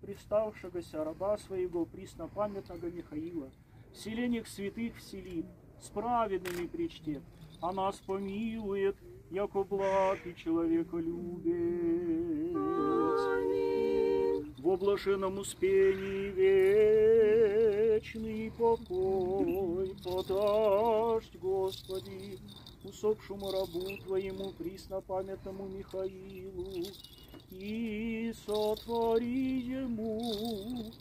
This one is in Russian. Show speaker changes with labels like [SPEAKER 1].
[SPEAKER 1] приставшегося раба своего преснопамятного Михаила, вселенных святых вселит, с праведными причтет, а нас помилует, яко благ и человеколюбец. В облашенном успении вечный покой подашь, Господи, усопшему рабу Твоему преснопамятному Михаилу, и сотвори ему